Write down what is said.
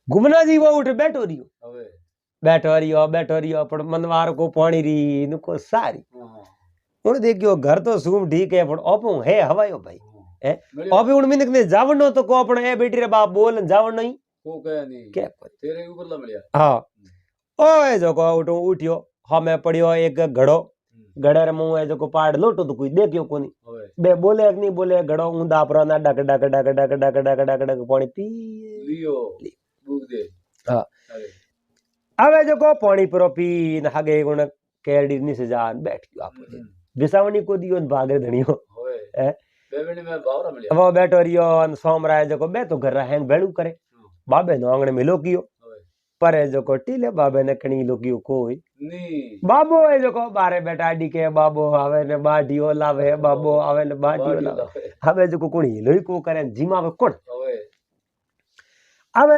घूमना जी वो उठ बैठो रियो पण मनवार को पानी री नुको सारी उन देखियो घर तो सूम ठीक है पण ओपो है हवायो भाई है ओपे उन मिनक ने जावनो तो को पण ए बेटी रे बाप बोल जावनो ही को कहे नहीं के तेरे ऊपर ला मिलिया हां ओए जो को उठ्यो हमें पड़ियो एक घड़ो घड़े रे मुंह है जो को पाड़ लोटो तो कोई देखियो कोनी बे बोले कि नहीं बोले घड़ो ऊंधा पराना डक डक डक डक डक डक डक डक पानी पी लियो बुक दे हां હવે જો કો પાણી પરો પી ને હાગે કોણ કેરડી ની સજા बैठ गयो आप विसावनी को दियो न भागे धणियो है बेवणी में बावरा मिलिया वो बैठो रियो न सोमराय जो को बे तो घर हैंग भेड़ू करे बाबे नो आंगणे मिलो कियो पर जो को टीले बाबे ने कणी लोगियो कोई नहीं बाबो है जो को बारे बेटा डी के बाबो आवे ने बाडियो लावे बाबो आवे ने बाडियो लावे हवे जो को कोणी लोई को करे जीमा में कोण